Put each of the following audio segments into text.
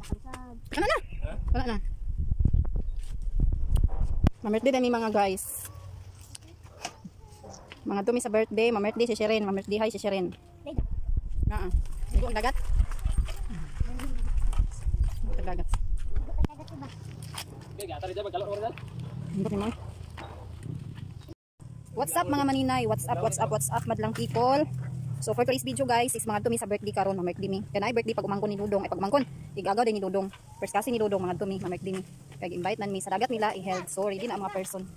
Ano na? Wala na. Ma-birthday din mga guys. Mga dumi sa birthday, ma-birthday si Shirin, ma-birthday hi si Shirin. Igo ang dagat. Dagat. What's up mga maninay? What's up madlang people? So for today's video guys, is mga dumi sa birthday karon, ma-birthday mi. Kana ay birthday pag umangkon ni Dudong, ay pag umangkon, igagaw din ni Dudong. First kasi ni Dudong mga dumi, ma-birthday mi. Kay invite nan mi sa dagat nila i-held. So ready na mga person.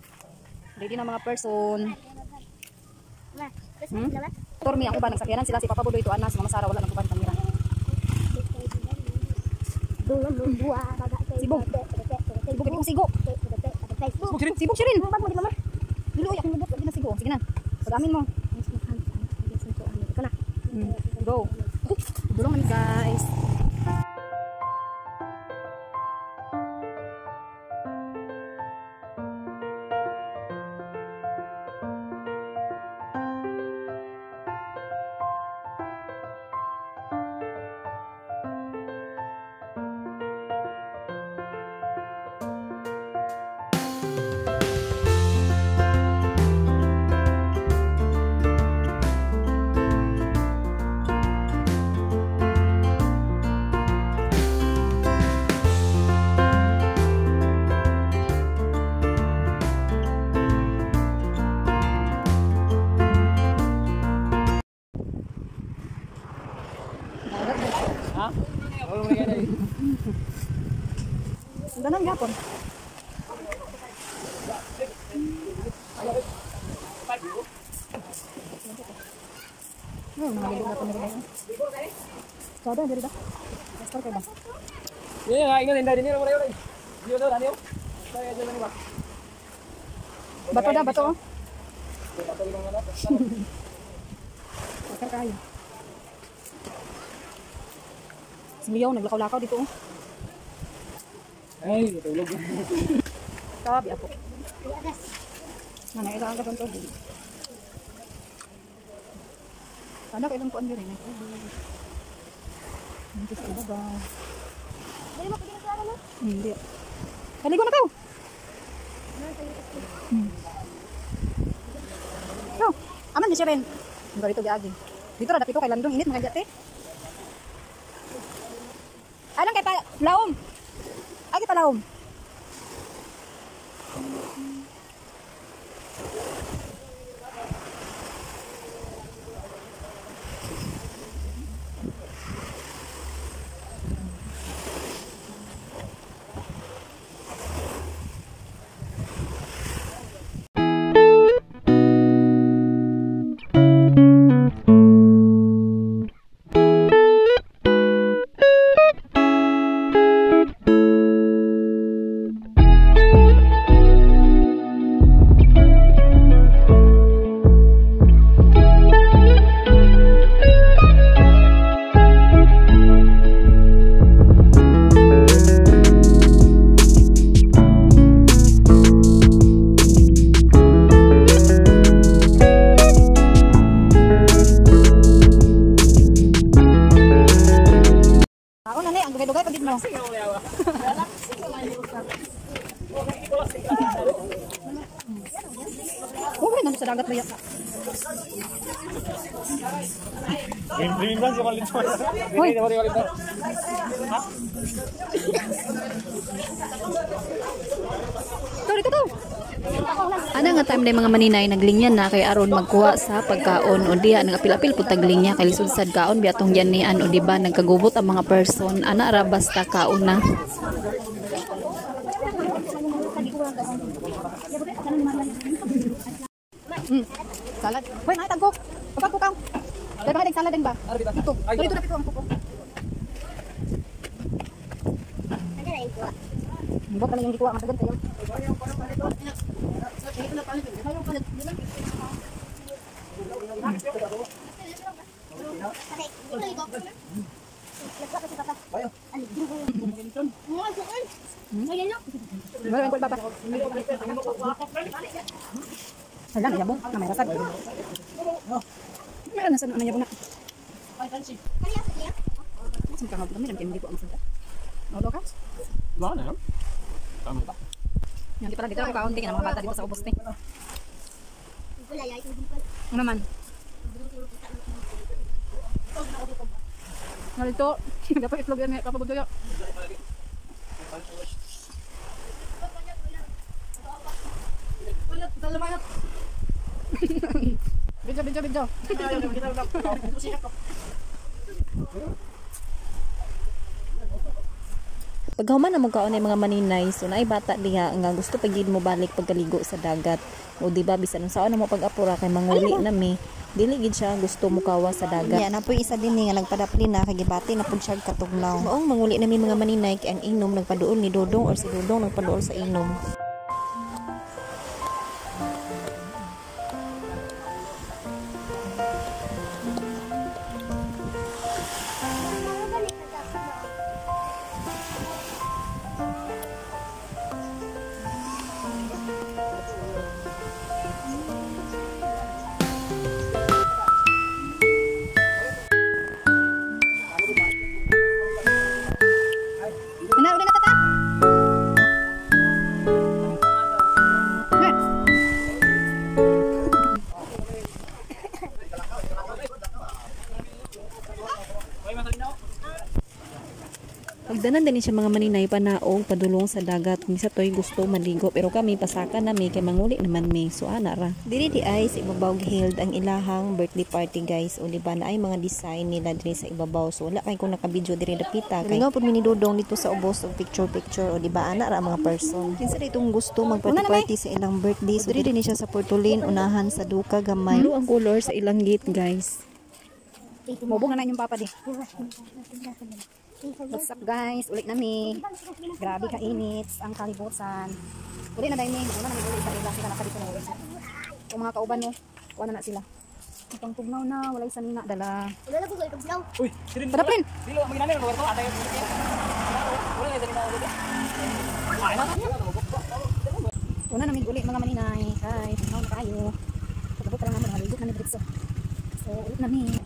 Tormi ako ba nagsakyanan sila si Papa Budoy to ana sa Mama Sara wala nang kuban kamera. Sibog. Sibog sirin. Dulu ya lubot lagi na sigo. Sige na. Pagamin mo. Go. Dulong man guys. Ganun yapon. Nalilog na po nila yun. Sada, dito ba? Pastor kayo ba? Ingat, hindi din yun. Hindi yun, ano yun? Bato da, bato. Pastor kayo. Simiyaw, naglakaw-lakaw dito. Ay, matulog. Sabi ako. Nanailangan ka ganito. Sana kailang kuan din rin. Hindi sa iba ba? Dali mo pagin na no? Hindi. Kaligo na to. So, aman di siya rin. Ang dito giagi. Dito ra dapito kay landong init mga jate. Anong kay pa laom? Agi pa laom. Dugay-dugay pagid mo. Oh, nandun sa dagat ba yan? Green ba siya malit? Hoy. Dito to. Ana nga time na mga maninay naglingyan na kay aron magkuha sa pagkaon o diha nagapil-apil pud taglinya kay lisod sad kaon biatong yanian o diba nagkagubot ang mga person ana ra basta kaon na. Salad. Hoy, na tagko. Kapag kukaw. Dai ba salad din ba? Dito. Dito na pito ang kuko. Bot na yung dikuha masagan tayo. Hala, nayabong. May rasad. Meron na sa nayabong na. Saan ka hapon? Meron kayo hindi ko ang masada. Nudo ka? Wala na yun. Tama ba? Yan, di pala dito ako kaunti ng mga bata dito sa ubos ni. Ano naman? Nalito. Dapat itlog yan eh. Papabuto yun. Bidyo. Paghuman na magkaon ay mga maninay, so naay bata diha nga gusto pagid mo balik pagkaligo sa dagat. O di ba bisan unsaon na mo pag-apura kay manguli na mi, dili gid siya gusto mukawa sa dagat. Ya, napoy isa din nga nagpadapli na kay gibati na pud siya katugnaw. Maong manguli na mi mga maninay kay ang inom nagpaduol ni Dodong or si Dodong nagpaduol sa inom. Uli na tata. Pagdanan din siya mga maninay panaog padulong sa dagat kung isa toy gusto maligo pero kami pasaka na mi kay manguli naman mi so ana ra. Diri di ay sa ibabaw giheld ang ilahang birthday party guys. O di ba na ay mga design nila diri sa ibabaw. So wala kay kung naka-video diri dapita kay nga pud mi ni Dodong dito sa ubos og picture o di ba ana ra mga person. Kinsa ditong gusto mag-party sa ilang birthday. So diri din siya sa Portolin unahan sa Duka gamay. Blue ang color sa ilang gate guys. Mubong na yung papa di. What's up guys? Ulit nami. Grabe kainit ang kalibutan. Uli na dahil may una na may uli sa ila sila nakadito na uli. Kung mga kauban mo, wala na sila. Itong tugnaw na, walay sanina dala. Uy, sirin. Padaplin! Dilo, maginanin mo ito. Atay. Wala na sa ulit. Ay na. Una namin uli mga maninay. Ay, tugnaw na tayo. Pagabot lang namin, naligot namin dito. So, ulit namin.